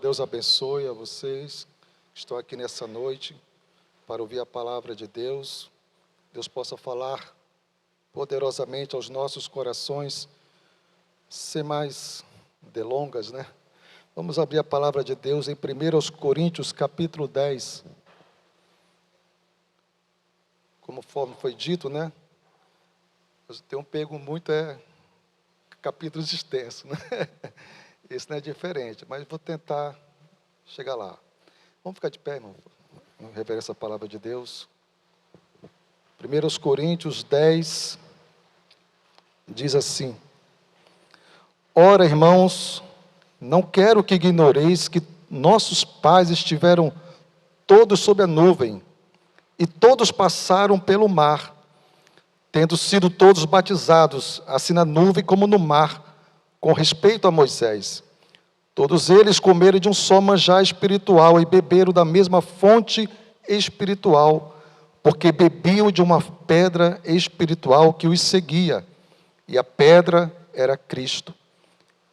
Deus abençoe a vocês que estão aqui nessa noite para ouvir a palavra de Deus. Deus possa falar poderosamente aos nossos corações, sem mais delongas, né? Vamos abrir a palavra de Deus em 1 Coríntios, capítulo 10. Conforme foi dito, né? Eu tenho pego muito capítulos extensos, né? Esse não é diferente, mas vou tentar chegar lá. Vamos ficar de pé, irmão, reverência a palavra de Deus. 1 Coríntios 10 diz assim: Ora, irmãos, não quero que ignoreis que nossos pais estiveram todos sob a nuvem, e todos passaram pelo mar, tendo sido todos batizados, assim na nuvem como no mar, com respeito a Moisés. Todos eles comeram de um só manjar espiritual e beberam da mesma fonte espiritual, porque bebiam de uma pedra espiritual que os seguia, e a pedra era Cristo.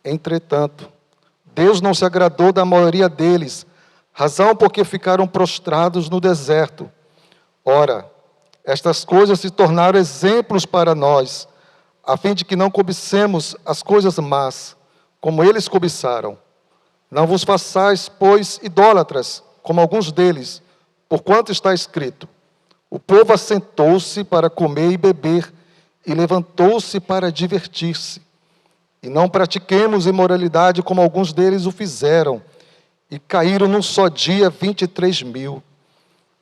Entretanto, Deus não se agradou da maioria deles, razão porque ficaram prostrados no deserto. Ora, estas coisas se tornaram exemplos para nós, a fim de que não cobicemos as coisas más, como eles cobiçaram. Não vos façais, pois, idólatras, como alguns deles, porquanto está escrito: o povo assentou-se para comer e beber, e levantou-se para divertir-se. E não pratiquemos imoralidade, como alguns deles o fizeram, e caíram num só dia 23.000.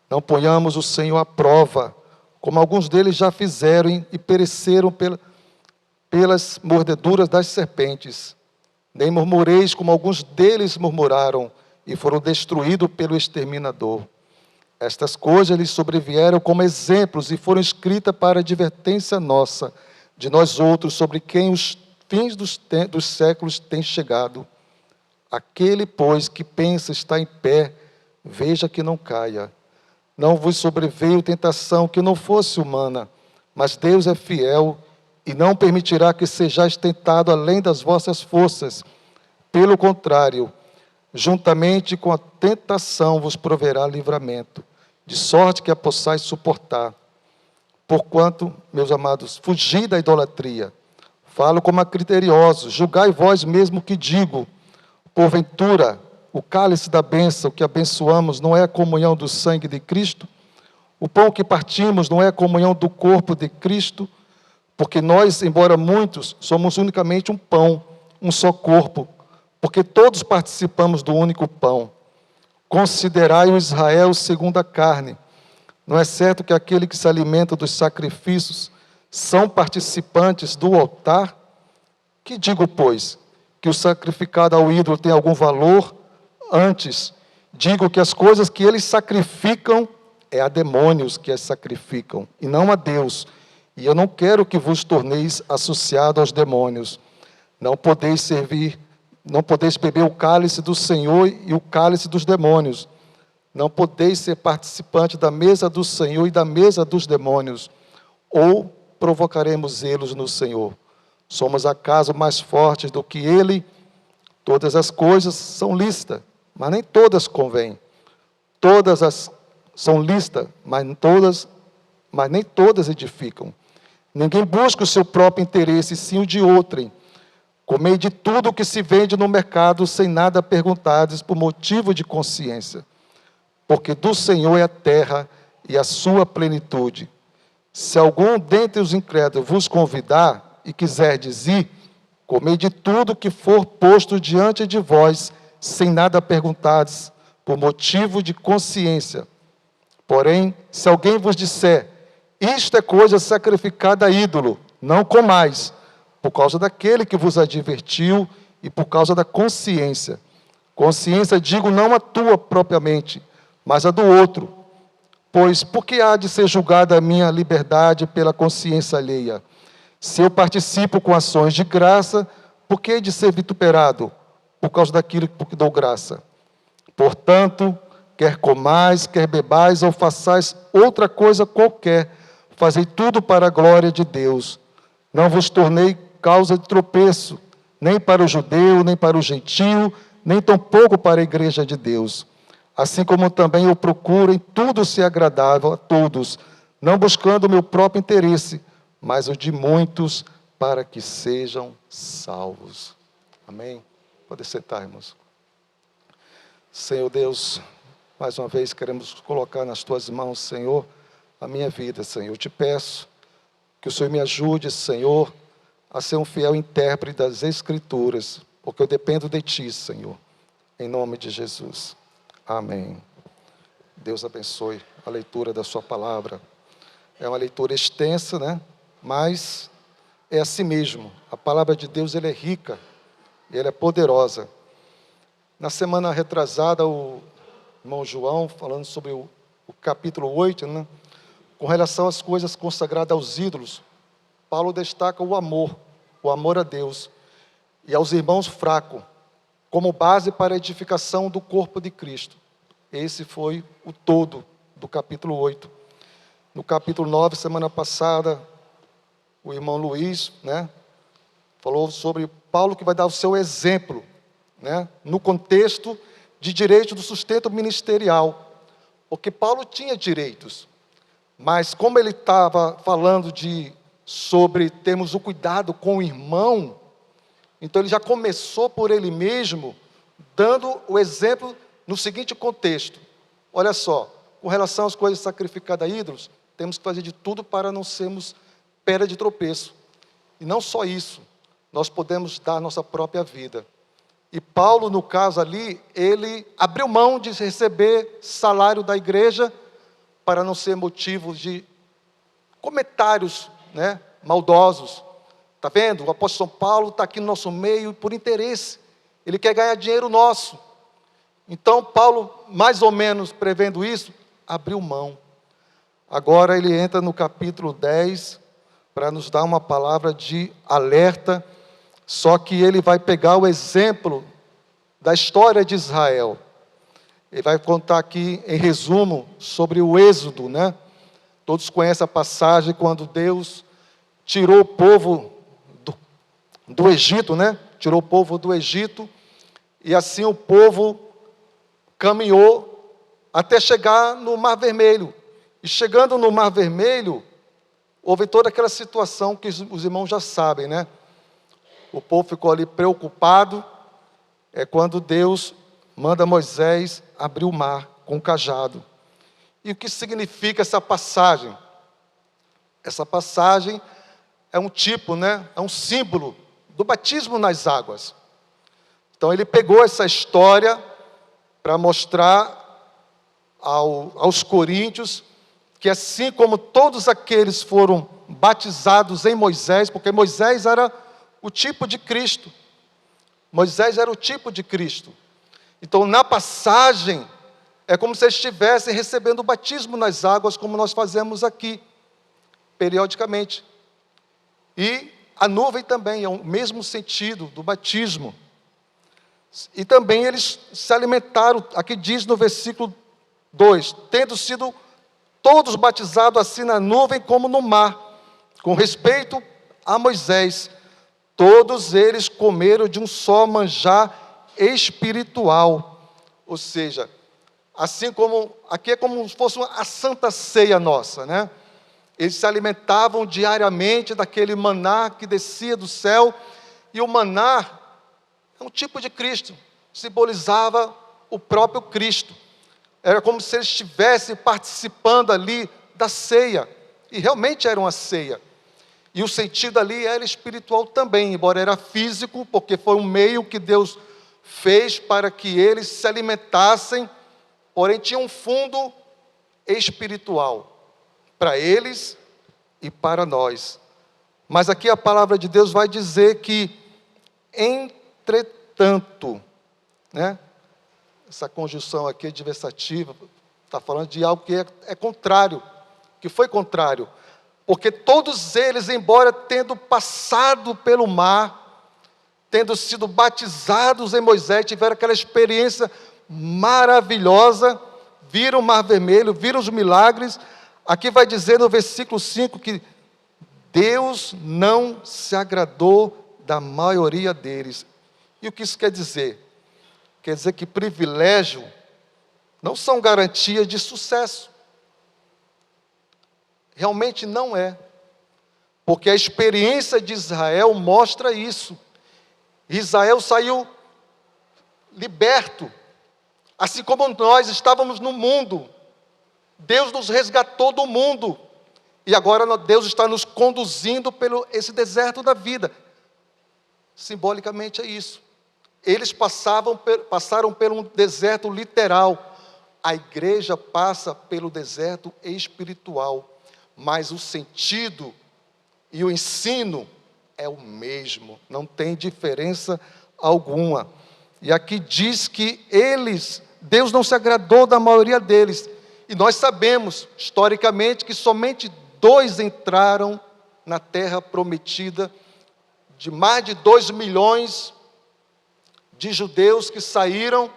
Não ponhamos o Senhor à prova, como alguns deles já fizeram e pereceram pelas mordeduras das serpentes. Nem murmureis como alguns deles murmuraram e foram destruídos pelo exterminador. Estas coisas lhes sobrevieram como exemplos e foram escritas para advertência nossa, de nós outros, sobre quem os fins dos séculos têm chegado. Aquele, pois, que pensa estar em pé, veja que não caia. Não vos sobreveio tentação que não fosse humana, mas Deus é fiel e não permitirá que sejais tentado além das vossas forças. Pelo contrário, juntamente com a tentação vos proverá livramento, de sorte que a possais suportar. Porquanto, meus amados, fugi da idolatria. Falo como a criteriosos, julgai vós mesmo o que digo. Porventura, o cálice da bênção que abençoamos não é a comunhão do sangue de Cristo? O pão que partimos não é a comunhão do corpo de Cristo? Porque nós, embora muitos, somos unicamente um pão, um só corpo, porque todos participamos do único pão. Considerai o Israel segundo a carne. Não é certo que aquele que se alimenta dos sacrifícios são participantes do altar? Que digo, pois, que o sacrificado ao ídolo tem algum valor? Antes, digo que as coisas que eles sacrificam é a demônios que as sacrificam, e não a Deus. E eu não quero que vos torneis associados aos demônios. Não podeis beber o cálice do Senhor e o cálice dos demônios. Não podeis ser participante da mesa do Senhor e da mesa dos demônios. Ou provocaremos eles no Senhor. Somos acaso mais fortes do que Ele? Todas as coisas são lícitas, mas nem todas convêm. Todas são lícitas, mas nem todas edificam. Ninguém busca o seu próprio interesse, sim o de outrem. Comei de tudo o que se vende no mercado, sem nada perguntares por motivo de consciência. Porque do Senhor é a terra e a sua plenitude. Se algum dentre os incrédulos vos convidar e quiserdes ir, comei de tudo que for posto diante de vós, sem nada perguntares por motivo de consciência. Porém, se alguém vos disser: isto é coisa sacrificada a ídolo, não comais, por causa daquele que vos advertiu e por causa da consciência. Consciência, digo, não a tua propriamente, mas a do outro. Pois, por que há de ser julgada a minha liberdade pela consciência alheia? Se eu participo com ações de graça, por que hei de ser vituperado? Por causa daquilo por que dou graça. Portanto, quer comais, quer bebais, ou façais outra coisa qualquer, fazei tudo para a glória de Deus. Não vos tornei causa de tropeço, nem para o judeu, nem para o gentio, nem tampouco para a igreja de Deus. Assim como também eu procuro em tudo ser agradável a todos, não buscando o meu próprio interesse, mas o de muitos, para que sejam salvos. Amém? Pode sentar, irmãos. Senhor Deus, mais uma vez queremos colocar nas tuas mãos, Senhor, a minha vida, Senhor. Eu te peço que o Senhor me ajude, Senhor, a ser um fiel intérprete das Escrituras, porque eu dependo de Ti, Senhor, em nome de Jesus. Amém. Deus abençoe a leitura da sua palavra. É uma leitura extensa, né? Mas é assim mesmo. A palavra de Deus, ela é rica, e ela é poderosa. Na semana retrasada, o irmão João, falando sobre o capítulo 8, né? Com relação às coisas consagradas aos ídolos, Paulo destaca o amor a Deus e aos irmãos fracos, como base para a edificação do corpo de Cristo. Esse foi o todo do capítulo 8. No capítulo 9, semana passada, o irmão Luiz, né, falou sobre Paulo que vai dar o seu exemplo, né, no contexto de direito do sustento ministerial, porque Paulo tinha direitos, mas como ele estava falando sobre termos o cuidado com o irmão, então ele já começou por ele mesmo, dando o exemplo no seguinte contexto. Olha só, com relação às coisas sacrificadas a ídolos, temos que fazer de tudo para não sermos pedra de tropeço. E não só isso, nós podemos dar a nossa própria vida. E Paulo, no caso ali, ele abriu mão de receber salário da igreja para não ser motivo de comentários, né, maldosos. Está vendo? O apóstolo São Paulo está aqui no nosso meio por interesse. Ele quer ganhar dinheiro nosso. Então, Paulo, mais ou menos prevendo isso, abriu mão. Agora ele entra no capítulo 10 para nos dar uma palavra de alerta, só que ele vai pegar o exemplo da história de Israel. Ele vai contar aqui, em resumo, sobre o Êxodo, né? Todos conhecem a passagem quando Deus tirou o povo do Egito, né? Tirou o povo do Egito, e assim o povo caminhou até chegar no Mar Vermelho. E chegando no Mar Vermelho, houve toda aquela situação que os irmãos já sabem, né? O povo ficou ali preocupado, é quando Deus manda Moisés abrir o mar com o cajado. E o que significa essa passagem? Essa passagem é um tipo, né? É um símbolo do batismo nas águas. Então ele pegou essa história para mostrar aos coríntios que assim como todos aqueles foram batizados em Moisés, porque Moisés era o tipo de Cristo. Moisés era o tipo de Cristo. Então, na passagem, é como se eles estivessem recebendo o batismo nas águas, como nós fazemos aqui, periodicamente. E a nuvem também é o mesmo sentido do batismo. E também eles se alimentaram, aqui diz no versículo 2, tendo sido todos batizados assim na nuvem como no mar, com respeito a Moisés, todos eles comeram de um só manjar espiritual, ou seja, assim como, aqui é como se fosse a santa ceia nossa, né? Eles se alimentavam diariamente daquele maná que descia do céu, e o maná é um tipo de Cristo, simbolizava o próprio Cristo, era como se eles estivessem participando ali da ceia, e realmente era uma ceia, e o sentido ali era espiritual também, embora era físico, porque foi um meio que Deus fez para que eles se alimentassem, porém tinha um fundo espiritual, para eles e para nós. Mas aqui a palavra de Deus vai dizer que, entretanto, né? Essa conjunção aqui é adversativa, está falando de algo que é contrário, que foi contrário, porque todos eles, embora tendo passado pelo mar, tendo sido batizados em Moisés, tiveram aquela experiência maravilhosa, viram o Mar Vermelho, viram os milagres. Aqui vai dizer no versículo 5 que Deus não se agradou da maioria deles. E o que isso quer dizer? Quer dizer que privilégio não são garantias de sucesso. Realmente não é. Porque a experiência de Israel mostra isso. Israel saiu liberto. Assim como nós estávamos no mundo. Deus nos resgatou do mundo. E agora Deus está nos conduzindo pelo esse deserto da vida. Simbolicamente é isso. Eles passaram por um deserto literal. A igreja passa pelo deserto espiritual. Mas o sentido e o ensino é o mesmo. Não tem diferença alguma. E aqui diz que Deus não se agradou da maioria deles. E nós sabemos, historicamente, que somente 2 entraram na terra prometida, de mais de 2 milhões de judeus que saíram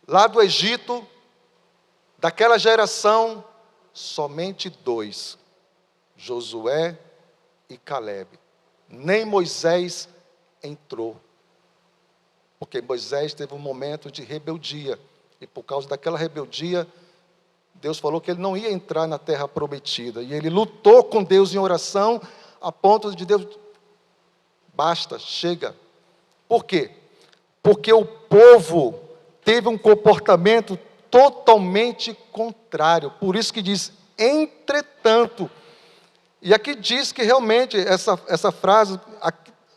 lá do Egito, daquela geração, somente 2, Josué e Caleb. Nem Moisés entrou, porque Moisés teve um momento de rebeldia, e por causa daquela rebeldia, Deus falou que ele não ia entrar na terra prometida, e ele lutou com Deus em oração, a ponto de Deus, basta, chega. Por quê? Porque o povo teve um comportamento totalmente contrário, por isso que diz, entretanto, e aqui diz que realmente, essa frase,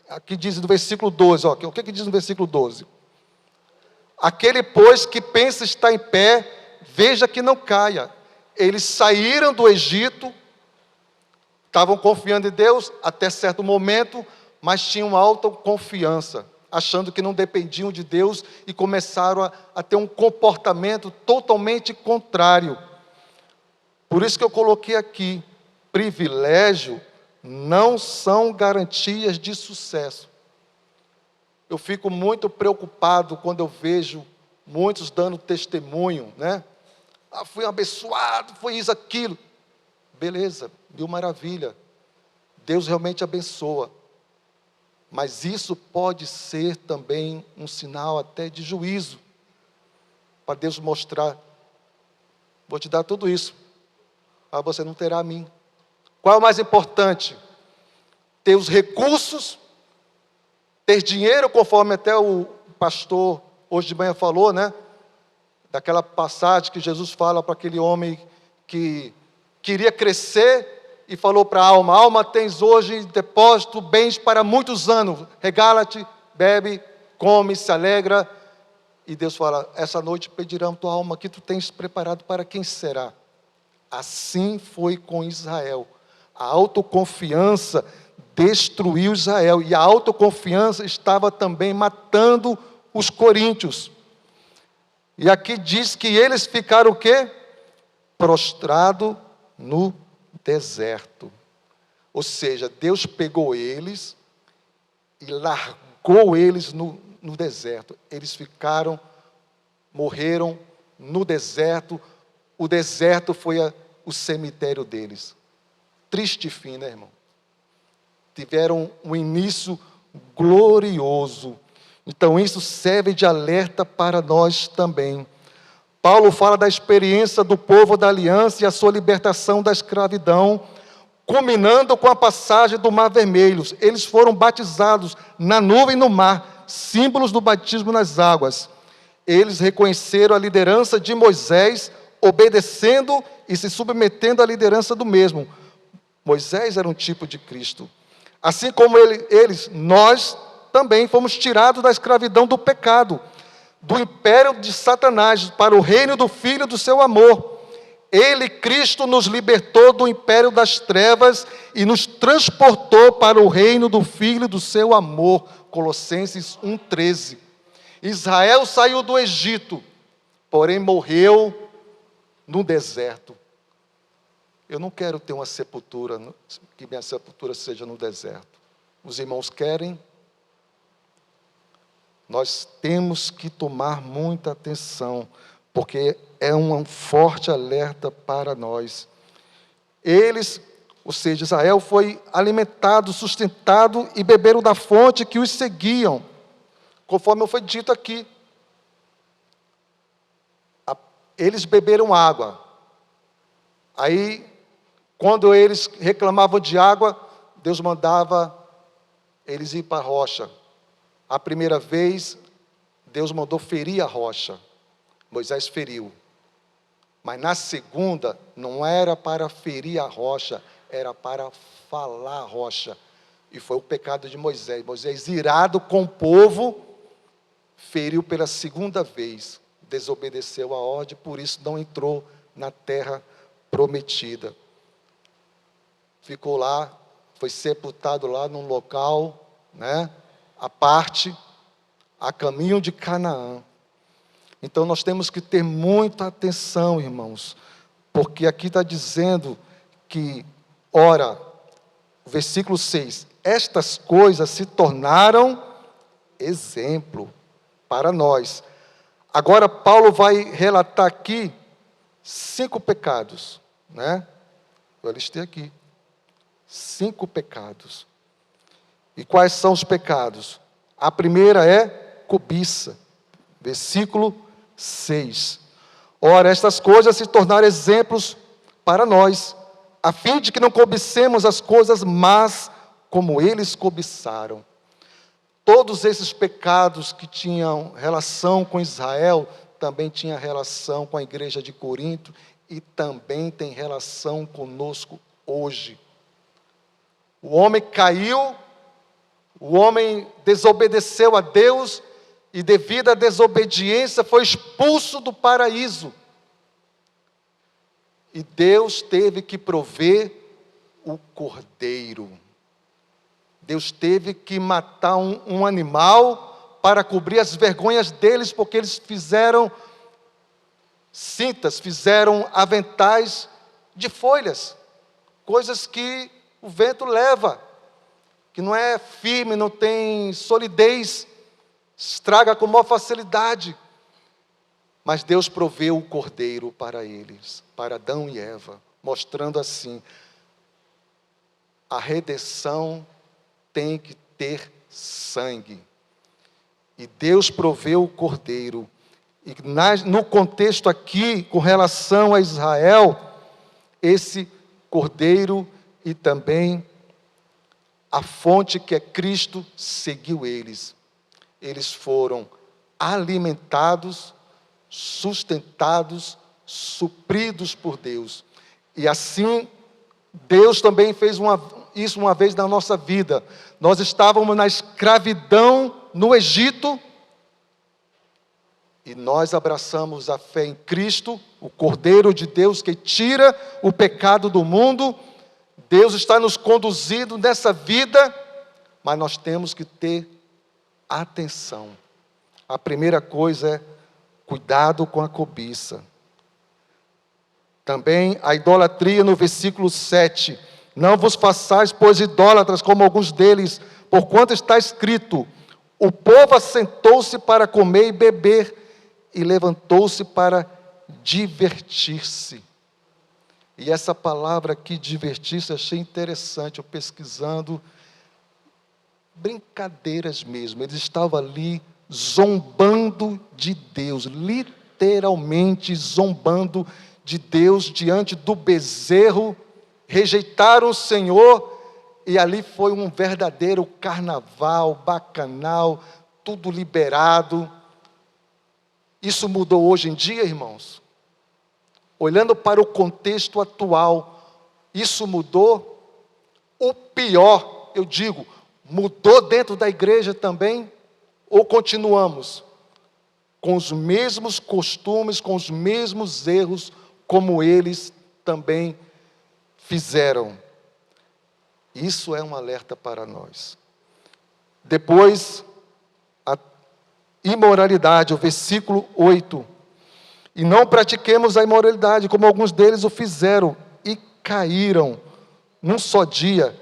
aqui diz no versículo 12, ó, o que diz no versículo 12? Aquele, pois, que pensa estar em pé, veja que não caia. Eles saíram do Egito, estavam confiando em Deus até certo momento, mas tinham alta confiança, achando que não dependiam de Deus e começaram a ter um comportamento totalmente contrário. Por isso que eu coloquei aqui, privilégio não são garantias de sucesso. Eu fico muito preocupado quando eu vejo muitos dando testemunho, né? Ah, fui abençoado, foi isso, aquilo. Beleza, mil maravilha. Deus realmente abençoa. Mas isso pode ser também um sinal até de juízo. Para Deus mostrar, vou te dar tudo isso, mas você não terá a mim. Qual é o mais importante? Ter os recursos, ter dinheiro, conforme até o pastor hoje de manhã falou, né? Daquela passagem que Jesus fala para aquele homem que queria crescer e falou para a alma, tens hoje em depósito bens para muitos anos, regala-te, bebe, come, se alegra. E Deus fala, essa noite pedirão tua alma que tu tens preparado para quem será. Assim foi com Israel. A autoconfiança destruiu Israel. E a autoconfiança estava também matando os coríntios. E aqui diz que eles ficaram o quê? Prostrado no deserto. Ou seja, Deus pegou eles e largou eles no deserto. Eles ficaram, morreram no deserto. O deserto foi o cemitério deles. Triste fim, né, irmão? Tiveram um início glorioso. Então isso serve de alerta para nós também. Paulo fala da experiência do povo da aliança e a sua libertação da escravidão, culminando com a passagem do Mar Vermelho. Eles foram batizados na nuvem e no mar, símbolos do batismo nas águas. Eles reconheceram a liderança de Moisés, obedecendo e se submetendo à liderança do mesmo. Moisés era um tipo de Cristo. Assim como nós também fomos tirados da escravidão do pecado, do império de Satanás, para o reino do Filho do seu amor. Ele, Cristo, nos libertou do império das trevas e nos transportou para o reino do Filho do seu amor. Colossenses 1,13. Israel saiu do Egito, porém morreu no deserto. Eu não quero ter uma sepultura, que minha sepultura seja no deserto. Os irmãos querem? Nós temos que tomar muita atenção, porque é um forte alerta para nós. Ou seja, Israel foi alimentado, sustentado e beberam da fonte que os seguiam, conforme foi dito aqui. Eles beberam água. Aí, quando eles reclamavam de água, Deus mandava eles ir para a rocha. A primeira vez, Deus mandou ferir a rocha. Moisés feriu. Mas na segunda, não era para ferir a rocha, era para falar a rocha. E foi o pecado de Moisés. Moisés, irado com o povo, feriu pela segunda vez. Desobedeceu a ordem, por isso não entrou na terra prometida. Ficou lá, foi sepultado lá num local, à parte, a caminho de Canaã. Então nós temos que ter muita atenção, irmãos, porque aqui está dizendo que, ora, versículo 6, estas coisas se tornaram exemplo para nós. Agora Paulo vai relatar aqui 5 pecados, Eu listei aqui 5 pecados. E quais são os pecados? A primeira é cobiça, versículo 6. Ora, estas coisas se tornaram exemplos para nós, a fim de que não cobicemos as coisas más como eles cobiçaram. Todos esses pecados que tinham relação com Israel, também tinham relação com a igreja de Corinto e também tem relação conosco hoje. O homem caiu, o homem desobedeceu a Deus e devido à desobediência foi expulso do paraíso. E Deus teve que prover o cordeiro. Deus teve que matar um animal para cobrir as vergonhas deles, porque eles fizeram cintas, fizeram aventais de folhas, coisas que o vento leva, que não é firme, não tem solidez, estraga com maior facilidade. Mas Deus proveu o cordeiro para eles, para Adão e Eva, mostrando assim, a redenção tem que ter sangue. E Deus proveu o cordeiro. E no contexto aqui, com relação a Israel, esse cordeiro e também a fonte que é Cristo seguiu eles. Eles foram alimentados, sustentados, supridos por Deus. E assim, Deus também fez isso uma vez na nossa vida. Nós estávamos na escravidão no Egito, e nós abraçamos a fé em Cristo, o Cordeiro de Deus que tira o pecado do mundo. Deus está nos conduzindo nessa vida, mas nós temos que ter atenção. A primeira coisa é cuidado com a cobiça. Também a idolatria no versículo 7. Não vos façais, pois, idólatras, como alguns deles, porquanto está escrito, o povo assentou-se para comer e beber, e levantou-se para divertir-se. E essa palavra aqui, divertir-se, achei interessante, eu pesquisando, brincadeiras mesmo, eles estavam ali zombando de Deus, literalmente zombando de Deus diante do bezerro, rejeitaram o Senhor, e ali foi um verdadeiro carnaval, bacanal, tudo liberado. Isso mudou hoje em dia, irmãos? Olhando para o contexto atual, isso mudou? O pior, eu digo, mudou dentro da igreja também? Ou continuamos com os mesmos costumes, com os mesmos erros, como eles também fizeram? Isso é um alerta para nós. Depois, a imoralidade, o versículo 8. E não pratiquemos a imoralidade, como alguns deles o fizeram, e caíram, num só dia,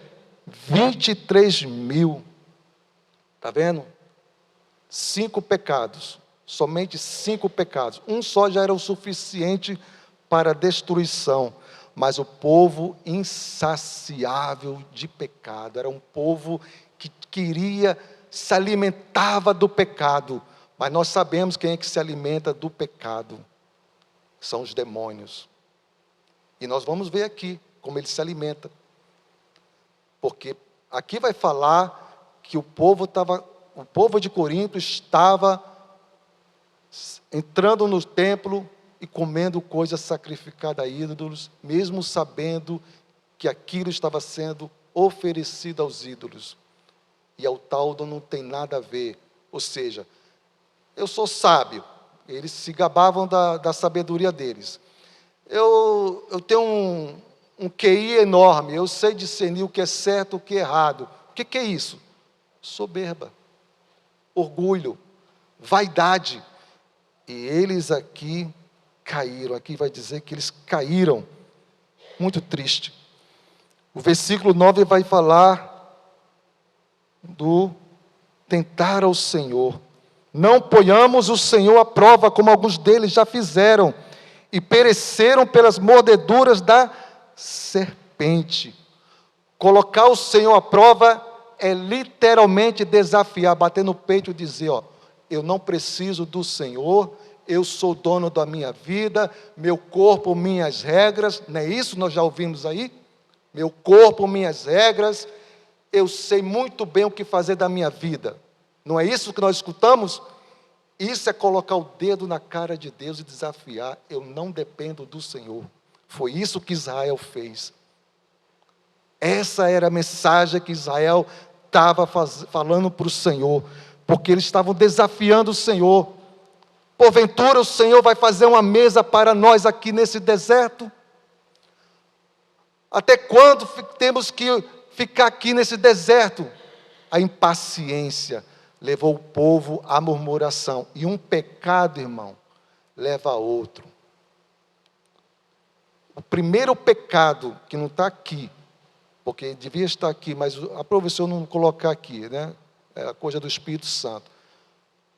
23.000. Está vendo? 5 pecados, somente 5 pecados. Um só já era o suficiente para a destruição. mas o povo insaciável de pecado. Era um povo que queria, se alimentava do pecado. Mas nós sabemos quem é que se alimenta do pecado. São os demônios. E nós vamos ver aqui como ele se alimenta. Porque aqui vai falar que o povo de Corinto estava entrando no templo e comendo coisa sacrificada a ídolos, mesmo sabendo que aquilo estava sendo oferecido aos ídolos. E ao tal não tem nada a ver. Ou seja, eu sou sábio. Eles se gabavam da sabedoria deles. Eu tenho um QI enorme. Eu sei discernir o que é certo e o que é errado. O que é isso? Soberba, orgulho, vaidade. E eles aqui caíram. Aqui vai dizer que eles caíram. Muito triste. O versículo 9 vai falar do tentar ao Senhor. Não ponhamos o Senhor à prova, como alguns deles já fizeram, e pereceram pelas mordeduras da serpente. Colocar o Senhor à prova é literalmente desafiar, bater no peito e dizer, eu não preciso do Senhor, eu sou dono da minha vida, meu corpo, minhas regras. Não é isso que nós já ouvimos aí? Meu corpo, minhas regras, eu sei muito bem o que fazer da minha vida. Não é isso que nós escutamos? Isso é colocar o dedo na cara de Deus e desafiar, eu não dependo do Senhor. Foi isso que Israel fez. Essa era a mensagem que Israel estava falando para o Senhor, porque eles estavam desafiando o Senhor. Porventura o Senhor vai fazer uma mesa para nós aqui nesse deserto? Até quando temos que ficar aqui nesse deserto? A impaciência levou o povo à murmuração. E um pecado, irmão, leva a outro. O primeiro pecado, que não está aqui, porque devia estar aqui, mas a professora não colocar aqui, né? É a coisa do Espírito Santo.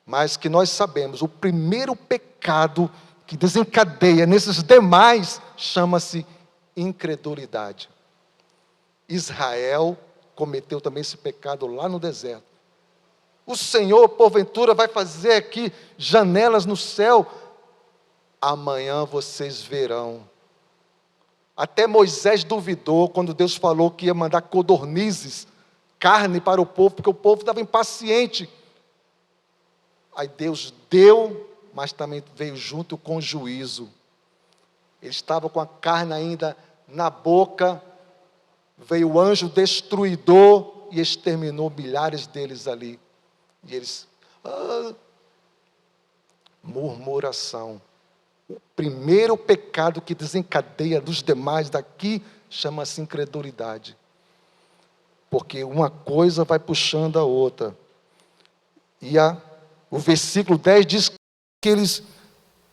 Mas que nós sabemos, o primeiro pecado que desencadeia nesses demais, chama-se incredulidade. Israel cometeu também esse pecado lá no deserto. O Senhor, porventura, vai fazer aqui janelas no céu. Amanhã vocês verão. Até Moisés duvidou quando Deus falou que ia mandar codornizes, carne para o povo, porque o povo estava impaciente. Aí Deus deu, mas também veio junto com juízo. Ele estava com a carne ainda na boca, veio o anjo destruidor e exterminou milhares deles ali. E eles, murmuração. O primeiro pecado que desencadeia dos demais daqui chama-se incredulidade. Porque uma coisa vai puxando a outra. E o versículo 10 diz que eles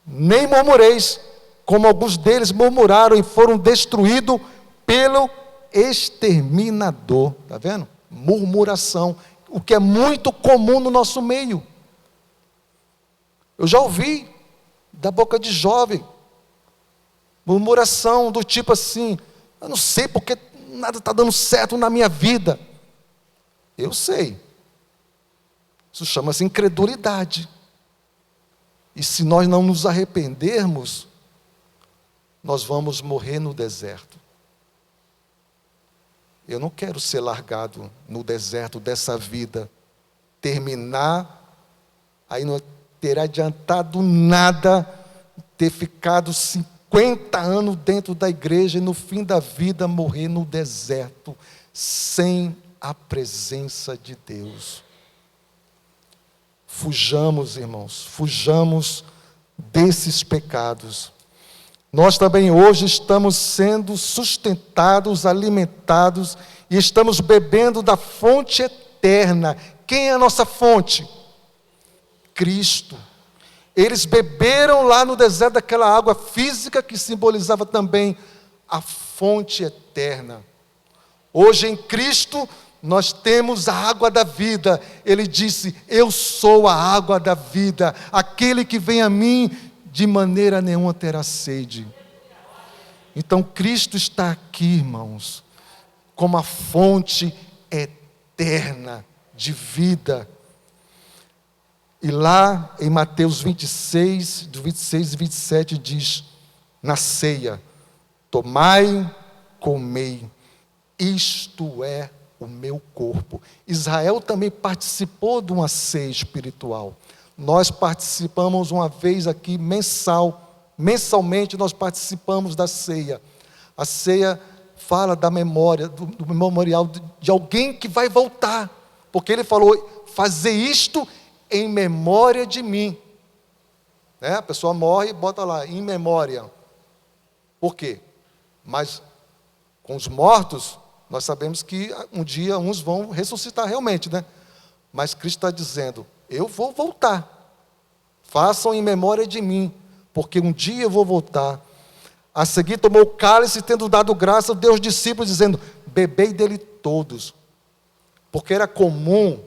nem murmureis, como alguns deles murmuraram e foram destruídos pelo exterminador. Está vendo? Murmuração. O que é muito comum no nosso meio. Eu já ouvi da boca de jovem, murmuração do tipo assim, eu não sei porque nada está dando certo na minha vida. Eu sei. Isso chama-se incredulidade. E se nós não nos arrependermos, nós vamos morrer no deserto. Eu não quero ser largado no deserto dessa vida, terminar, aí não ter adiantado nada, ter ficado 50 anos dentro da igreja e no fim da vida morrer no deserto, sem a presença de Deus. Fujamos, irmãos, fujamos desses pecados. Nós também hoje estamos sendo sustentados, alimentados e estamos bebendo da fonte eterna. Quem é a nossa fonte? Cristo. Eles beberam lá no deserto daquela água física que simbolizava também a fonte eterna. Hoje em Cristo nós temos a água da vida. Ele disse, eu sou a água da vida. Aquele que vem a mim, de maneira nenhuma terá sede. Então Cristo está aqui, irmãos, como a fonte eterna de vida. E lá em Mateus 26, do 26 e 27 diz, na ceia, tomai, comei, isto é o meu corpo. Israel também participou de uma ceia espiritual. Nós participamos uma vez aqui, mensalmente nós participamos da ceia. A ceia fala da memória, do memorial de alguém que vai voltar. Porque ele falou, fazer isto em memória de mim. A pessoa morre e bota lá, em memória. Por quê? Mas com os mortos, nós sabemos que um dia uns vão ressuscitar realmente, né? Mas Cristo está dizendo, eu vou voltar. Façam em memória de mim, porque um dia eu vou voltar. A seguir tomou o cálice, tendo dado graça, deu aos discípulos, dizendo, bebei dele todos. Porque era comum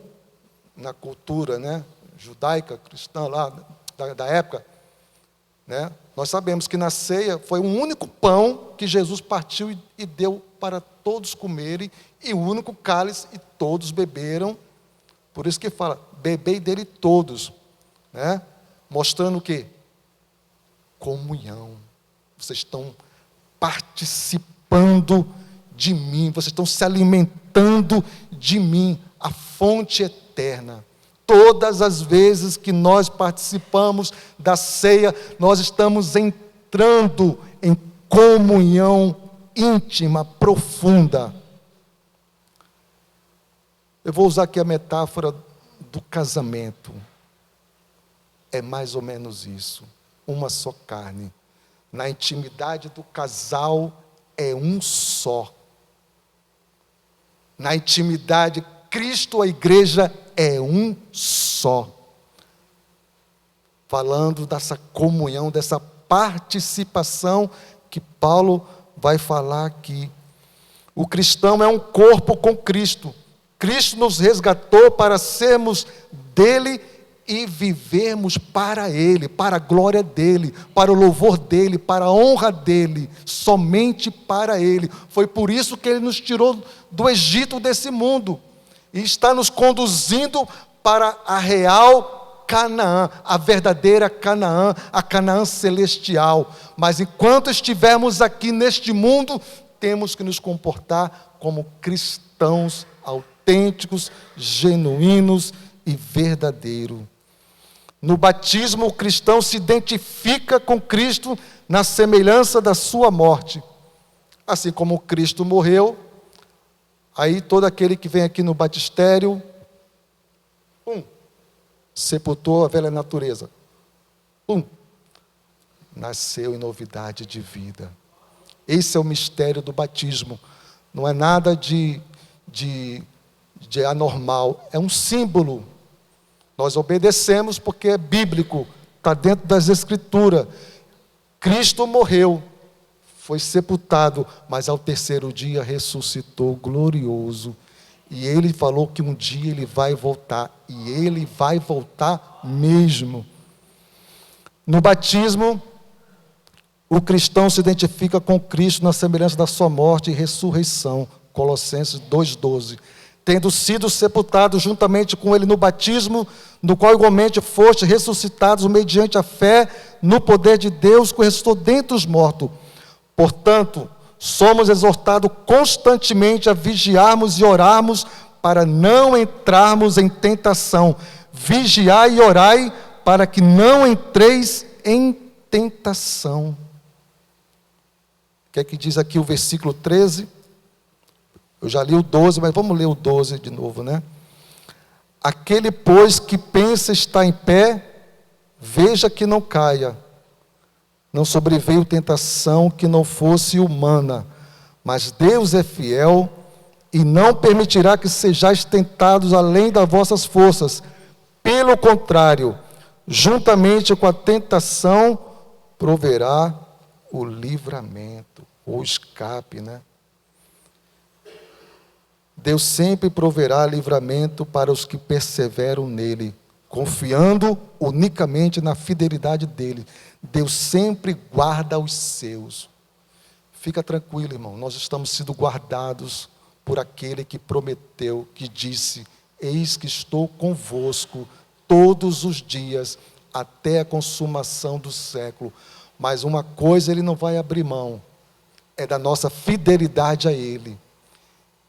na cultura, né, judaica, cristã lá, da época, né? Nós sabemos que na ceia foi um único pão que Jesus partiu e deu para todos comerem, e o único cálice, e todos beberam. Por isso que fala, bebei dele todos, né? Mostrando o quê? Comunhão. Vocês estão participando de mim, vocês estão se alimentando de mim, a fonte eterna. Todas as vezes que nós participamos da ceia, nós estamos entrando em comunhão íntima, profunda. Eu vou usar aqui a metáfora do casamento. É mais ou menos isso. Uma só carne. Na intimidade do casal é um só. Na intimidade, Cristo, a igreja, é um só. Falando dessa comunhão, dessa participação que Paulo vai falar aqui. O cristão é um corpo com Cristo. Cristo nos resgatou para sermos dele e vivermos para ele, para a glória dele, para o louvor dele, para a honra dele, somente para ele. Foi por isso que ele nos tirou do Egito, desse mundo, e está nos conduzindo para a real Canaã, a verdadeira Canaã, a Canaã celestial. Mas enquanto estivermos aqui neste mundo, temos que nos comportar como cristãos autênticos, genuínos e verdadeiros. No batismo, o cristão se identifica com Cristo na semelhança da sua morte. Assim como Cristo morreu, aí todo aquele que vem aqui no batistério, sepultou a velha natureza. Nasceu em novidade de vida. Esse é o mistério do batismo. Não é nada de anormal, é um símbolo. Nós obedecemos porque é bíblico, está dentro das Escrituras. Cristo morreu, foi sepultado, mas ao terceiro dia ressuscitou glorioso. E ele falou que um dia ele vai voltar, e ele vai voltar mesmo. No batismo, o cristão se identifica com Cristo na semelhança da sua morte e ressurreição. Colossenses 2,12. Tendo sido sepultados juntamente com ele no batismo, no qual igualmente foste ressuscitados mediante a fé no poder de Deus que ressuscitou dentre os mortos. Portanto, somos exortados constantemente a vigiarmos e orarmos para não entrarmos em tentação. Vigiai e orai para que não entreis em tentação. O que é que diz aqui o versículo 13? Eu já li o 12, mas vamos ler o 12 de novo, né? Aquele, pois, que pensa estar em pé, veja que não caia. Não sobreveio tentação que não fosse humana, mas Deus é fiel e não permitirá que sejais tentados além das vossas forças. Pelo contrário, juntamente com a tentação, proverá o livramento, o escape, né? Deus sempre proverá livramento para os que perseveram nele, confiando unicamente na fidelidade dele. Deus sempre guarda os seus. Fica tranquilo, irmão, nós estamos sendo guardados por aquele que prometeu, que disse: eis que estou convosco todos os dias, até a consumação do século. Mas uma coisa ele não vai abrir mão, é da nossa fidelidade a Ele.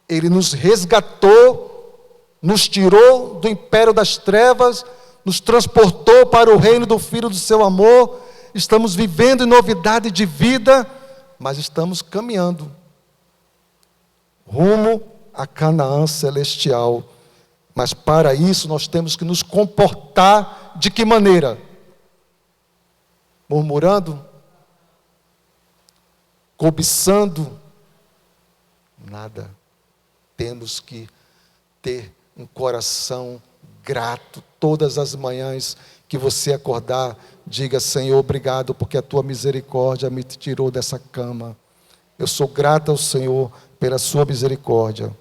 Ele nos resgatou, nos tirou do império das trevas, nos transportou para o reino do Filho do seu amor. Estamos vivendo em novidade de vida, mas estamos caminhando rumo a Canaã celestial. Mas para isso nós temos que nos comportar de que maneira? Murmurando? Cobiçando? Nada. Temos que ter um coração grato. Todas as manhãs que você acordar, diga: Senhor, obrigado, porque a tua misericórdia me tirou dessa cama. Eu sou grato ao Senhor pela sua misericórdia.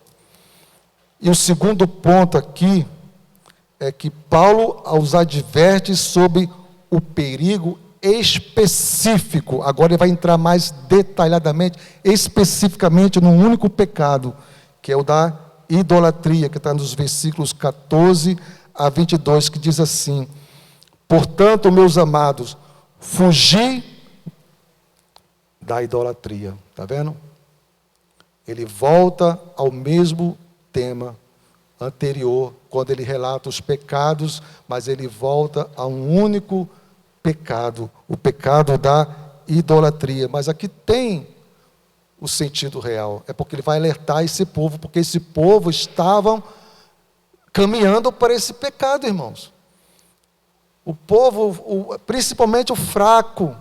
E o segundo ponto aqui é que Paulo os adverte sobre o perigo específico. Agora ele vai entrar mais detalhadamente, especificamente num único pecado, que é o da idolatria, que está nos versículos 14 a 22, que diz assim: portanto, meus amados, fugi da idolatria. Está vendo? Ele volta ao mesmo tema anterior, quando ele relata os pecados, mas ele volta a um único pecado, o pecado da idolatria. Mas aqui tem o sentido real, é porque ele vai alertar esse povo, porque esse povo estavam caminhando para esse pecado, irmãos. O povo, principalmente o fraco.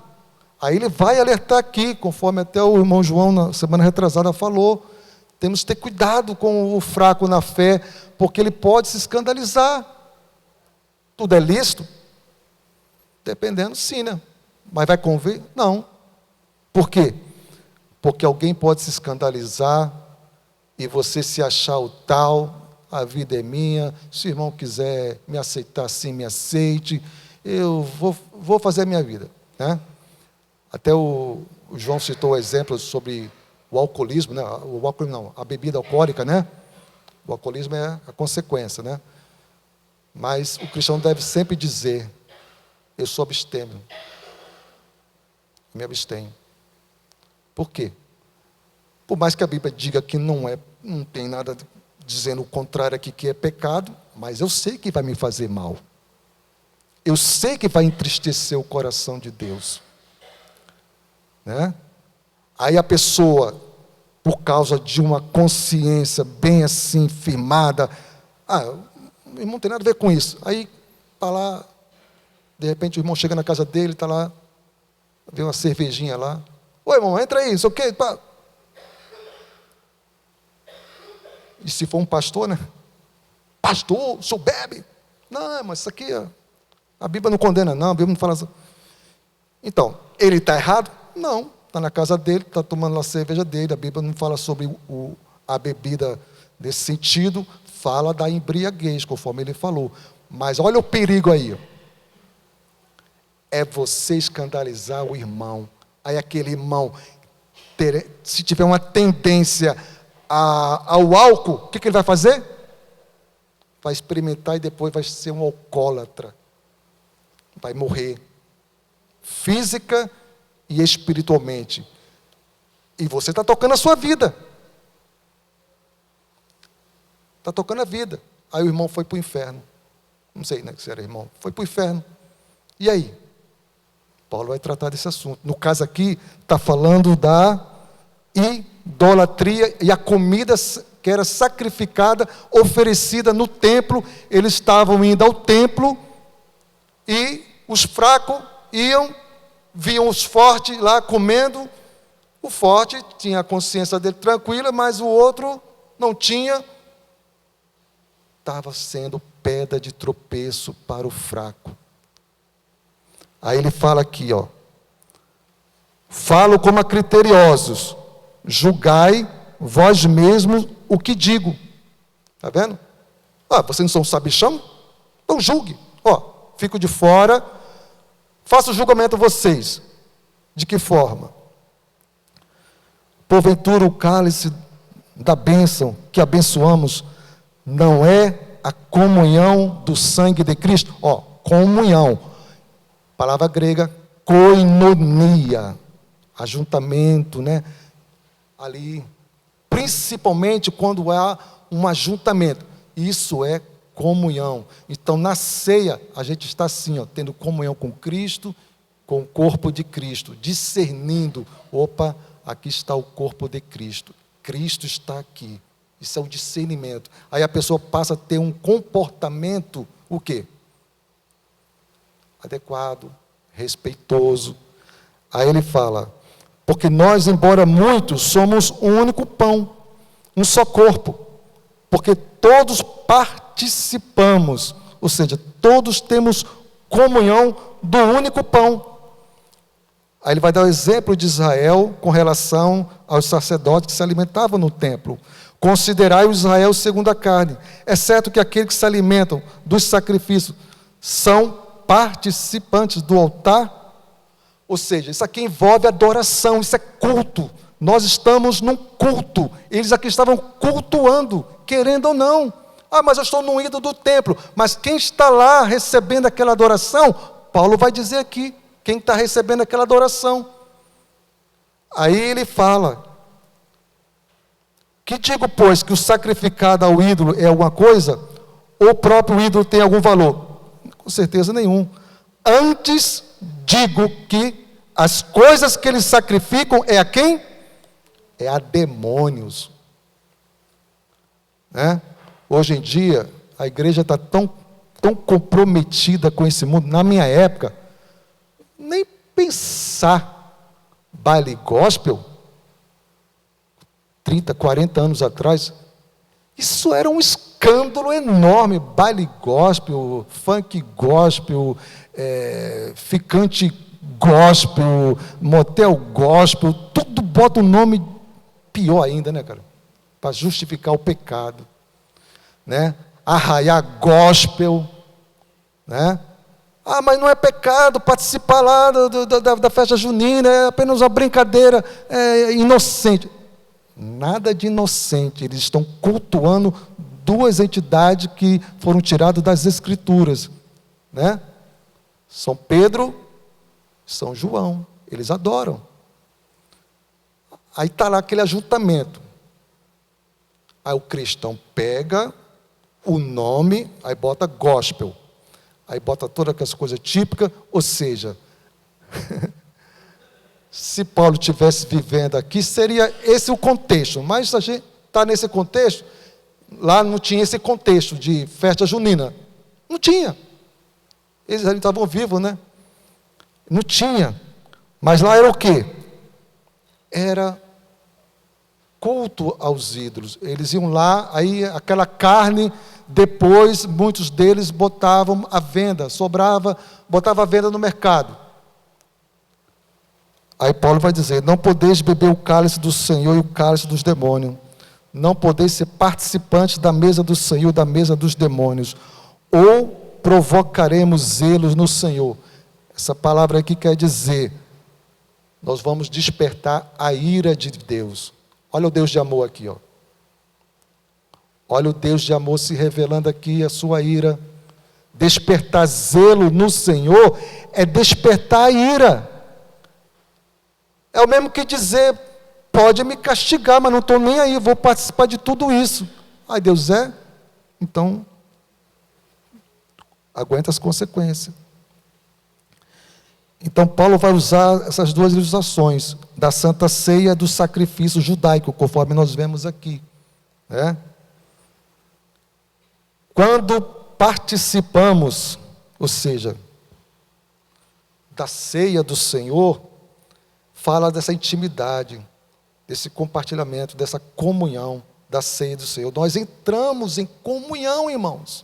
Aí ele vai alertar aqui, conforme até o irmão João na semana retrasada falou. Temos que ter cuidado com o fraco na fé, porque ele pode se escandalizar. Tudo é lícito? Dependendo, sim, né? Mas vai convir? Não. Por quê? Porque alguém pode se escandalizar e você se achar o tal: a vida é minha, se o irmão quiser me aceitar assim, me aceite, eu vou fazer a minha vida, né? Até o João citou exemplos sobre o alcoolismo, né? O alcoolismo não, a bebida alcoólica, né? O alcoolismo é a consequência, né? Mas o cristão deve sempre dizer: eu sou abstêmio, me abstenho. Por quê? Por mais que a Bíblia diga que não tem nada dizendo o contrário aqui, que é pecado, mas eu sei que vai me fazer mal. Eu sei que vai entristecer o coração de Deus, né? Aí a pessoa, por causa de uma consciência bem assim firmada, o irmão não tem nada a ver com isso. Aí está lá, de repente o irmão chega na casa dele, está lá, vê uma cervejinha lá. Oi, irmão, entra aí, isso o quê? E se for um pastor, né? Pastor, o senhor bebe? Não, mas isso aqui, a Bíblia não condena, não, a Bíblia não fala assim. Então, ele está errado? Não. Está na casa dele, está tomando a cerveja dele. A Bíblia não fala sobre a bebida nesse sentido, fala da embriaguez, conforme ele falou. Mas olha o perigo aí. É você escandalizar o irmão. Aí aquele irmão, se tiver uma tendência ao álcool, o que ele vai fazer? Vai experimentar e depois vai ser um alcoólatra. Vai morrer. Física e espiritualmente. E você está tocando a sua vida. Está tocando a vida. Aí o irmão foi para o inferno. Não sei, né, se era irmão. Foi para o inferno. E aí? Paulo vai tratar desse assunto. No caso aqui, está falando da idolatria e a comida que era sacrificada, oferecida no templo. Eles estavam indo ao templo e os fracos iam, viam os fortes lá comendo. O forte tinha a consciência dele tranquila, mas o outro não tinha. Estava sendo pedra de tropeço para o fraco. Aí ele fala aqui, ó: falo como a criteriosos, julgai vós mesmos o que digo. Está vendo? Vocês não são sabichão? Então julgue. Fico de fora, faço o julgamento a vocês. De que forma? Porventura o cálice da bênção que abençoamos não é a comunhão do sangue de Cristo? Ó, comunhão, palavra grega, koinonia, ajuntamento, né? Ali, principalmente quando há um ajuntamento, isso é comunhão. Então, na ceia, a gente está assim, ó, tendo comunhão com Cristo, com o corpo de Cristo, discernindo, opa, aqui está o corpo de Cristo, Cristo está aqui. Isso é um discernimento. Aí a pessoa passa a ter um comportamento, o quê? Adequado, respeitoso. Aí ele fala, porque nós, embora muitos, somos um único pão, um só corpo, porque todos participamos, ou seja, todos temos comunhão do único pão. Aí ele vai dar o exemplo de Israel com relação aos sacerdotes que se alimentavam no templo. Considerai o Israel segundo a carne. É certo que aqueles que se alimentam dos sacrifícios são participantes do altar. Ou seja, isso aqui envolve adoração, isso é culto. Nós estamos num culto. Eles aqui estavam cultuando, querendo ou não. Ah, mas eu estou no ídolo do templo. Mas quem está lá recebendo aquela adoração, Paulo vai dizer aqui, quem está recebendo aquela adoração. Aí ele fala, que digo, pois, que o sacrificado ao ídolo é alguma coisa? Ou o próprio ídolo tem algum valor? Com certeza nenhum. Antes digo que as coisas que eles sacrificam é a quem? É a demônios. Né? Hoje em dia, a igreja está tão comprometida com esse mundo. Na minha época, nem pensar baile gospel, 30, 40 anos atrás, isso era um escândalo enorme. Baile gospel, funk gospel, ficante gospel, motel gospel, tudo bota um nome pior ainda, né, cara? Para justificar o pecado, né? Arraiar gospel, né? Ah, mas não é pecado participar lá da festa junina, é apenas uma brincadeira inocente. Nada de inocente, eles estão cultuando duas entidades que foram tiradas das Escrituras, né? São Pedro e São João, eles adoram. Aí está lá aquele ajuntamento. Aí o cristão pega o nome, aí bota gospel. Aí bota todas aquelas coisas típicas, ou seja, se Paulo estivesse vivendo aqui, seria esse o contexto. Mas a gente está nesse contexto, lá não tinha esse contexto de festa junina. Não tinha. Eles ainda estavam vivos, né? Não tinha. Mas lá era o quê? Era culto aos ídolos. Eles iam lá, aí aquela carne, depois muitos deles botavam à venda, botava à venda no mercado. Aí Paulo vai dizer, não podeis beber o cálice do Senhor e o cálice dos demônios. Não podeis ser participantes da mesa do Senhor e da mesa dos demônios. Ou provocaremos zelos no Senhor. Essa palavra aqui quer dizer, nós vamos despertar a ira de Deus. Olha o Deus de amor aqui, ó. Olha o Deus de amor se revelando aqui, a sua ira. Despertar zelo no Senhor é despertar a ira. É o mesmo que dizer, pode me castigar, mas não estou nem aí, vou participar de tudo isso. Ai, Deus é? Então, aguenta as consequências. Então, Paulo vai usar essas duas ilustrações, da Santa Ceia e do sacrifício judaico, conforme nós vemos aqui. Né? Quando participamos, ou seja, da ceia do Senhor, fala dessa intimidade, desse compartilhamento, dessa comunhão da ceia do Senhor. Nós entramos em comunhão, irmãos.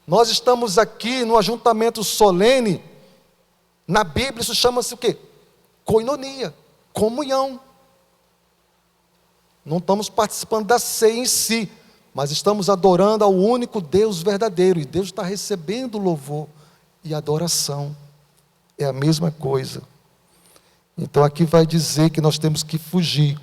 Nós estamos aqui no ajuntamento solene. Na Bíblia isso chama-se o quê? Koinonia, comunhão. Não estamos participando da ceia em si, mas estamos adorando ao único Deus verdadeiro. E Deus está recebendo louvor e adoração. É a mesma coisa. Então aqui vai dizer que nós temos que fugir.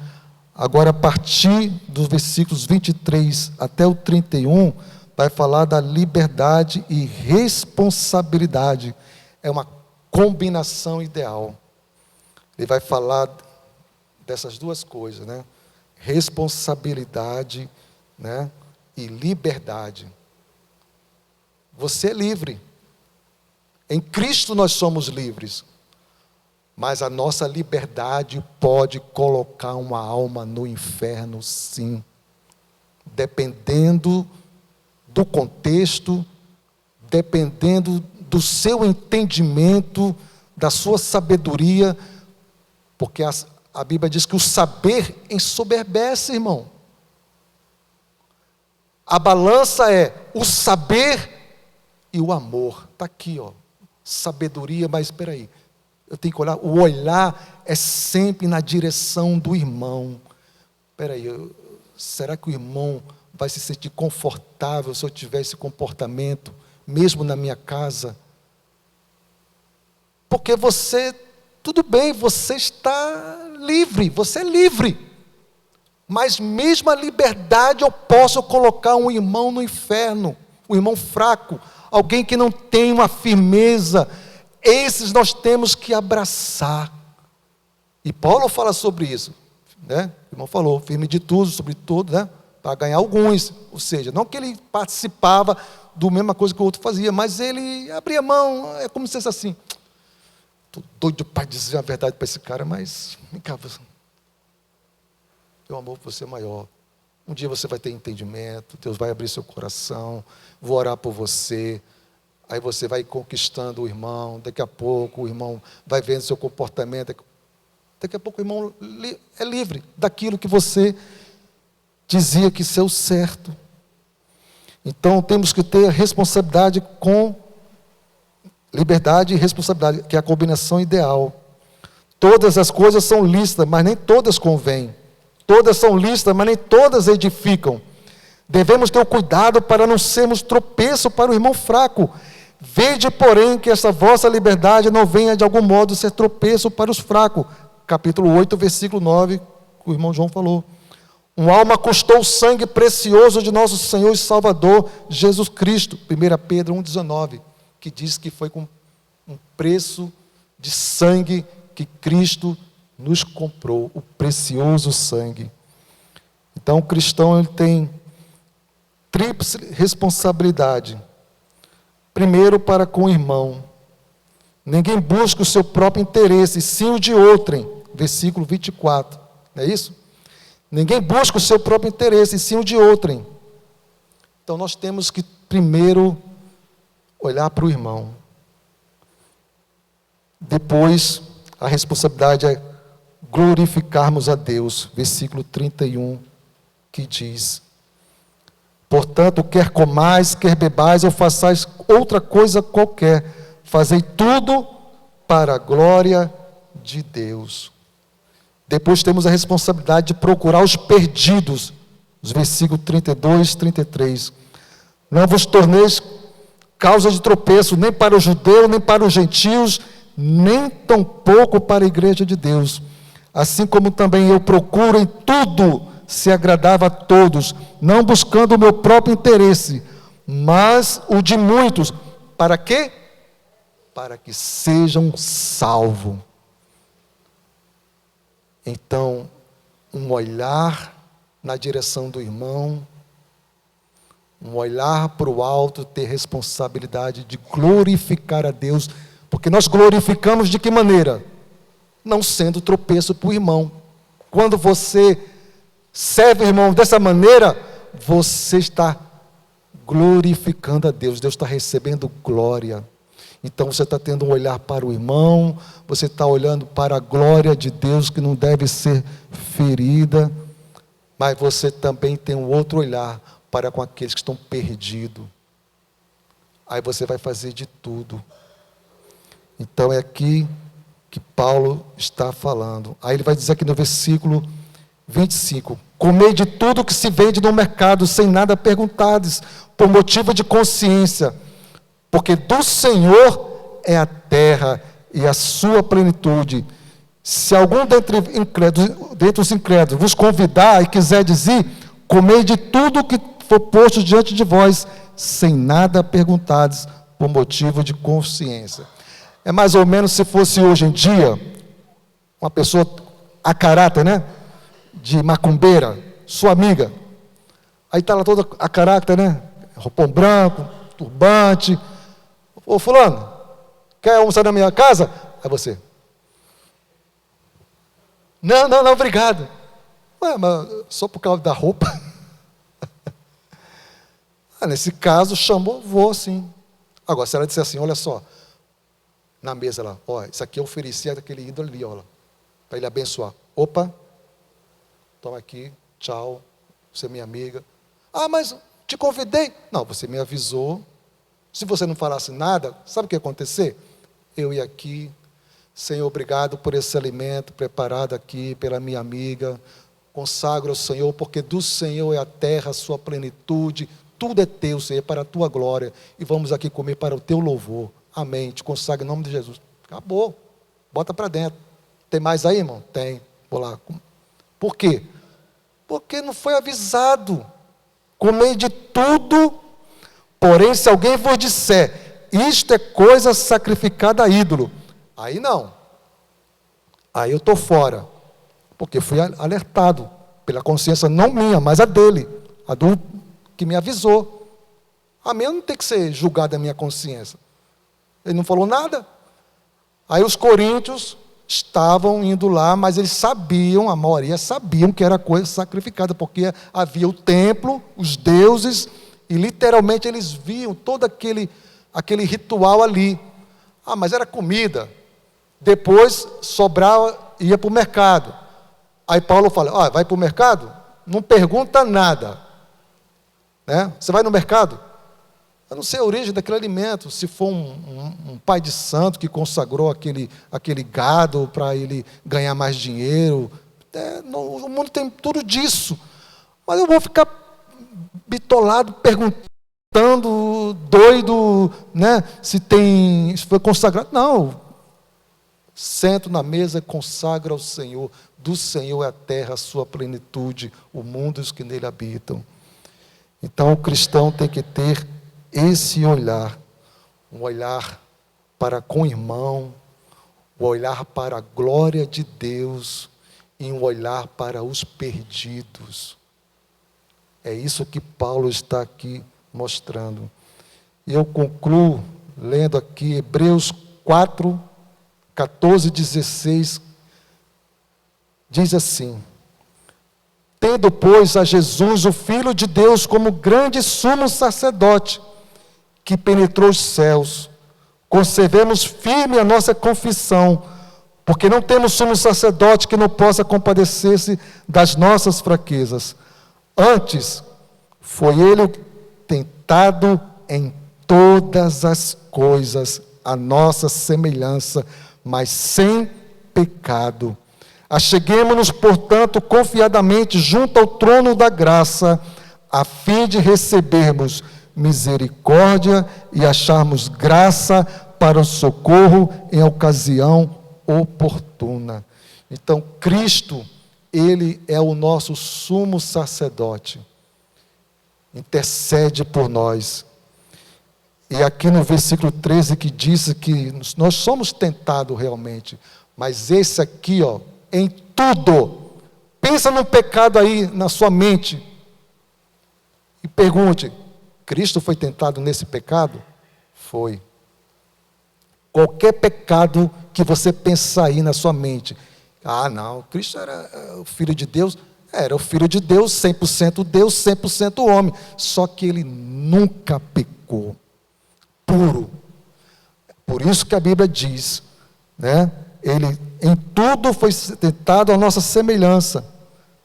Agora, a partir dos versículos 23 até o 31, vai falar da liberdade e responsabilidade. É uma combinação ideal. Ele vai falar dessas duas coisas, né? Responsabilidade, né? E liberdade. Você é livre. Em Cristo nós somos livres. Mas a nossa liberdade pode colocar uma alma no inferno, sim. Dependendo do contexto, dependendo do seu entendimento, da sua sabedoria, porque a Bíblia diz que o saber ensoberbece, irmão. A balança é o saber e o amor. Está aqui, ó. Sabedoria, mas espera aí. Eu tenho que olhar, o olhar é sempre na direção do irmão. Espera aí, será que o irmão vai se sentir confortável se eu tiver esse comportamento, mesmo na minha casa? Porque você, tudo bem, você está livre, você é livre. Mas mesmo a liberdade eu posso colocar um irmão no inferno, um irmão fraco, alguém que não tem uma firmeza. Esses nós temos que abraçar. E Paulo fala sobre isso, né? O irmão falou, firme de tudo, sobre tudo, né? Para ganhar alguns. Ou seja, não que ele participava da mesma coisa que o outro fazia, mas ele abria mão, é como se fosse assim. Estou doido para dizer a verdade para esse cara, mas vem cá, meu amor por você é maior. Um dia você vai ter entendimento, Deus vai abrir seu coração, vou orar por você. Aí você vai conquistando o irmão, daqui a pouco o irmão vai vendo seu comportamento. Daqui a pouco o irmão é livre daquilo que você dizia que ser o certo. Então temos que ter a responsabilidade com liberdade e responsabilidade, que é a combinação ideal. Todas as coisas são lícitas, mas nem todas convêm. Todas são lícitas, mas nem todas edificam. Devemos ter o cuidado para não sermos tropeço para o irmão fraco. Vede, porém, que essa vossa liberdade não venha de algum modo ser tropeço para os fracos. Capítulo 8, versículo 9, que o irmão João falou. Uma alma custou o sangue precioso de nosso Senhor e Salvador, Jesus Cristo. 1 Pedro 1,19, que diz que foi com um preço de sangue que Cristo nos comprou, o precioso sangue. Então o cristão ele tem tríplice responsabilidade. Primeiro, para com o irmão. Ninguém busca o seu próprio interesse, sim o de outrem. Versículo 24. Não é isso? Ninguém busca o seu próprio interesse, sim o de outrem. Então nós temos que primeiro olhar para o irmão. Depois, a responsabilidade é glorificarmos a Deus. Versículo 31, que diz: portanto, quer comais, quer bebais, ou façais outra coisa qualquer, fazei tudo para a glória de Deus. Depois temos a responsabilidade de procurar os perdidos, os versículos 32 e 33. Não vos torneis causa de tropeço, nem para o judeu, nem para os gentios, nem tampouco para a igreja de Deus. Assim como também eu procuro em tudo se agradava a todos, não buscando o meu próprio interesse, mas o de muitos. Para quê? Para que sejam salvos. Então, um olhar na direção do irmão, um olhar para o alto, ter responsabilidade de glorificar a Deus, porque nós glorificamos de que maneira? Não sendo tropeço para o irmão. Quando você serve o irmão dessa maneira, você está glorificando a Deus, Deus está recebendo glória. Então você está tendo um olhar para o irmão, você está olhando para a glória de Deus que não deve ser ferida, mas você também tem um outro olhar para com aqueles que estão perdidos. Aí você vai fazer de tudo. Então é aqui que Paulo está falando. Aí ele vai dizer aqui no versículo 25: comei de tudo que se vende no mercado, sem nada perguntardes, por motivo de consciência, porque do Senhor é a terra e a sua plenitude. Se algum dentre os incrédulos vos convidar e quiser dizer, comei de tudo que for posto diante de vós, sem nada perguntares por motivo de consciência. É mais ou menos se fosse hoje em dia, uma pessoa a caráter, né? De macumbeira, sua amiga. Aí está lá toda a caráter, né? Roupão branco, turbante. Ô fulano, quer almoçar na minha casa? Aí você. Não, obrigado. Ué, mas só por causa da roupa? Nesse caso, chamou, vou sim. Agora, se ela disser assim, olha só, na mesa lá, ó, isso aqui eu ofereci daquele ídolo ali, ó, para ele abençoar. Opa, toma aqui, tchau, você é minha amiga. Ah, mas te convidei. Não, você me avisou. Se você não falasse nada, sabe o que ia acontecer? Eu ia aqui, Senhor, obrigado por esse alimento preparado aqui pela minha amiga. Consagro ao Senhor, porque do Senhor é a terra, a sua plenitude. Tudo é teu, Senhor, para a tua glória. E vamos aqui comer para o teu louvor. Amém. Te consagro em nome de Jesus. Acabou. Bota para dentro. Tem mais aí, irmão? Tem. Vou lá. Por quê? Porque não foi avisado. Comei de tudo. Porém, se alguém vos disser, isto é coisa sacrificada a ídolo. Aí não. Aí eu estou fora. Porque fui alertado pela consciência, não minha, mas a dele. A do que me avisou. A minha não tem que ser julgada a minha consciência. Ele não falou nada. Aí os coríntios estavam indo lá, mas eles sabiam, a maioria sabiam que era coisa sacrificada, porque havia o templo, os deuses, e literalmente eles viam todo aquele ritual ali. Ah, mas era comida. Depois sobrava, ia para o mercado. Aí Paulo fala, vai para o mercado? Não pergunta nada. Né? Você vai no mercado? Eu não sei a origem daquele alimento, se for um pai de santo que consagrou aquele gado para ele ganhar mais dinheiro. O mundo tem tudo disso. Mas eu vou ficar bitolado, perguntando, doido, né, se foi consagrado. Não. Sento na mesa, consagra ao Senhor. Do Senhor é a terra, a sua plenitude, o mundo e os que nele habitam. Então o cristão tem que ter esse olhar, um olhar para com o irmão, um olhar para a glória de Deus e um olhar para os perdidos. É isso que Paulo está aqui mostrando. E eu concluo lendo aqui Hebreus 4, 14, 16, diz assim: tendo, pois, a Jesus, o Filho de Deus, como grande sumo sacerdote, que penetrou os céus, conservemos firme a nossa confissão, porque não temos sumo sacerdote que não possa compadecer-se das nossas fraquezas. Antes, foi ele tentado em todas as coisas, a nossa semelhança, mas sem pecado. Acheguemo-nos, portanto, confiadamente junto ao trono da graça, a fim de recebermos misericórdia e acharmos graça para o socorro em ocasião oportuna. Então, Cristo, Ele é o nosso sumo sacerdote, intercede por nós. E aqui no versículo 13 que diz que nós somos tentados realmente, mas esse aqui, em tudo, pensa num pecado aí na sua mente e pergunte, Cristo foi tentado nesse pecado? Foi. Qualquer pecado que você pensar aí na sua mente, não, Cristo era o Filho de Deus, era o Filho de Deus, 100% Deus, 100% homem, só que ele nunca pecou, puro. Por isso que a Bíblia diz, né? Ele em tudo foi tentado a nossa semelhança,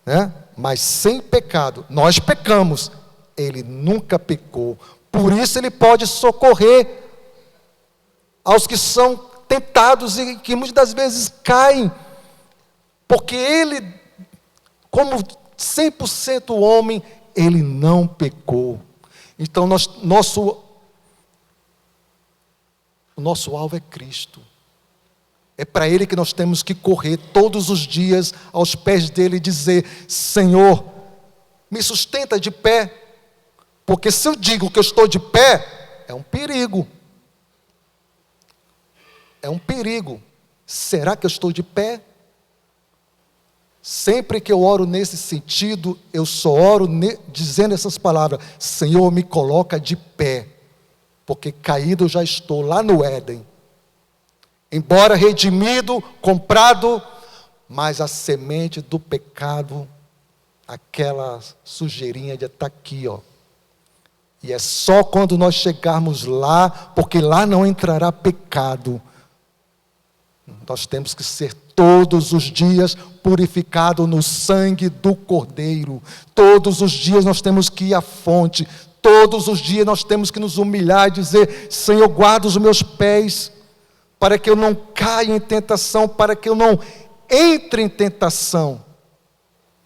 né? Mas sem pecado. Nós pecamos, ele nunca pecou. Por isso ele pode socorrer aos que são tentados e que muitas das vezes caem, porque ele, como 100% homem, ele não pecou. Então o nosso alvo é Cristo. É para Ele que nós temos que correr todos os dias aos pés dEle e dizer: Senhor, me sustenta de pé. Porque se eu digo que eu estou de pé, é um perigo. É um perigo. Será que eu estou de pé? Sempre que eu oro nesse sentido, eu só oro dizendo essas palavras: Senhor, me coloca de pé. Porque caído eu já estou lá no Éden. Embora redimido, comprado, mas a semente do pecado, aquela sujeirinha de estar aqui, ó. E é só quando nós chegarmos lá, porque lá não entrará pecado. Nós temos que ser todos os dias purificados no sangue do Cordeiro. Todos os dias nós temos que ir à fonte. Todos os dias nós temos que nos humilhar e dizer: Senhor, guarda os meus pés, para que eu não caia em tentação, para que eu não entre em tentação.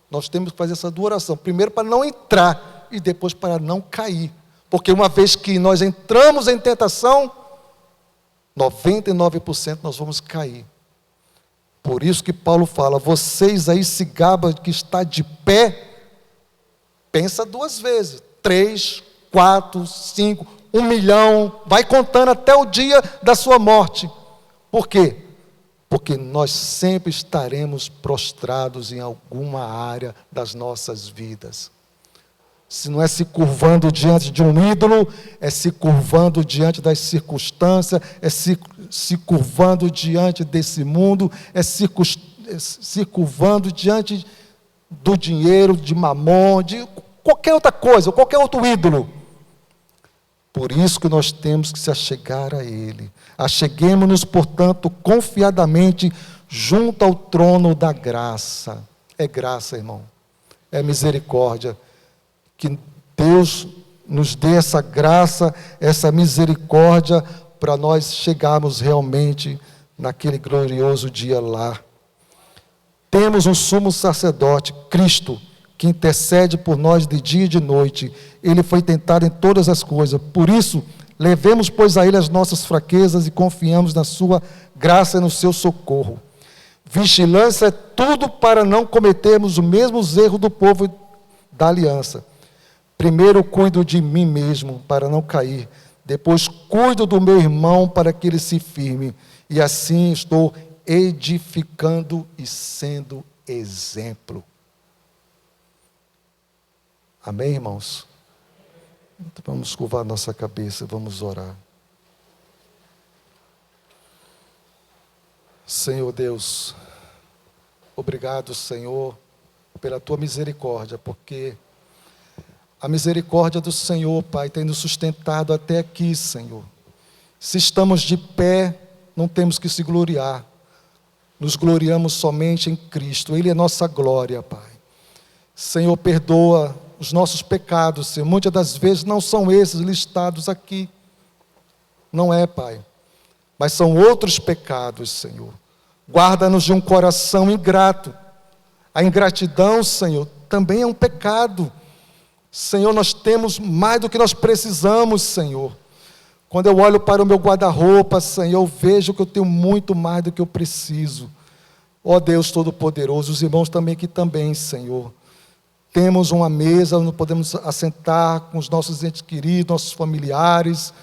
Nós temos que fazer essa duas orações. Primeiro para não entrar e depois para não cair. Porque uma vez que nós entramos em tentação, 99% nós vamos cair. Por isso que Paulo fala: vocês aí se gabam que está de pé, pensa duas vezes, 3, 4, 5, 1 milhão, vai contando até o dia da sua morte. Por quê? Porque nós sempre estaremos prostrados em alguma área das nossas vidas. Se não é se curvando diante de um ídolo, é se curvando diante das circunstâncias, é se curvando diante desse mundo, é se curvando diante do dinheiro, de mamon, de qualquer outra coisa, qualquer outro ídolo. Por isso que nós temos que se achegar a Ele. Acheguemo-nos, portanto, confiadamente junto ao trono da graça. É graça, irmão. É misericórdia. Que Deus nos dê essa graça, essa misericórdia, para nós chegarmos realmente naquele glorioso dia lá. Temos um sumo sacerdote, Cristo, que intercede por nós de dia e de noite. Ele foi tentado em todas as coisas. Por isso, levemos, pois, a Ele as nossas fraquezas e confiamos na sua graça e no seu socorro. Vigilância é tudo para não cometermos os mesmos erros do povo da aliança. Primeiro cuido de mim mesmo, para não cair. Depois cuido do meu irmão, para que ele se firme. E assim estou edificando e sendo exemplo. Amém, irmãos? Então vamos curvar nossa cabeça, vamos orar. Senhor Deus, obrigado, Senhor, pela Tua misericórdia, porque a misericórdia do Senhor, Pai, tem nos sustentado até aqui, Senhor. Se estamos de pé, não temos que se gloriar. Nos gloriamos somente em Cristo. Ele é nossa glória, Pai. Senhor, perdoa os nossos pecados, Senhor. Muitas das vezes não são esses listados aqui. Não é, Pai. Mas são outros pecados, Senhor. Guarda-nos de um coração ingrato. A ingratidão, Senhor, também é um pecado. Senhor, nós temos mais do que nós precisamos, Senhor. Quando eu olho para o meu guarda-roupa, Senhor, eu vejo que eu tenho muito mais do que eu preciso. Ó Deus Todo-Poderoso, os irmãos também aqui também, Senhor. Temos uma mesa onde podemos assentar com os nossos entes queridos, nossos familiares.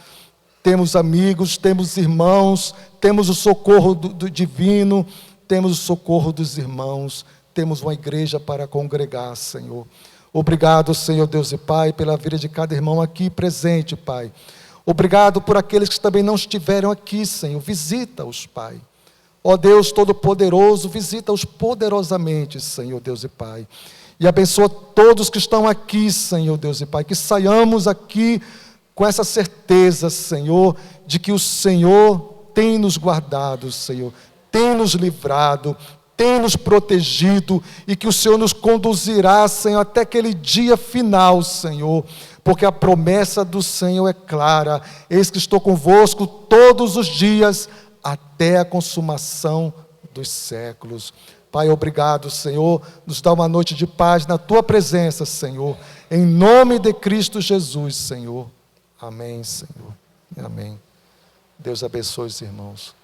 Temos amigos, temos irmãos, temos o socorro do divino, temos o socorro dos irmãos. Temos uma igreja para congregar, Senhor. Obrigado, Senhor Deus e Pai, pela vida de cada irmão aqui presente, Pai. Obrigado por aqueles que também não estiveram aqui, Senhor. Visita-os, Pai. Ó Deus Todo-Poderoso, visita-os poderosamente, Senhor Deus e Pai. E abençoa todos que estão aqui, Senhor Deus e Pai. Que saiamos aqui com essa certeza, Senhor, de que o Senhor tem nos guardado, Senhor. Tem nos livrado, tem nos protegido, e que o Senhor nos conduzirá, Senhor, até aquele dia final, Senhor, porque a promessa do Senhor é clara: eis que estou convosco todos os dias, até a consumação dos séculos. Pai, obrigado, Senhor, nos dá uma noite de paz na Tua presença, Senhor, em nome de Cristo Jesus, Senhor. Amém, Senhor. Amém. Deus abençoe os irmãos.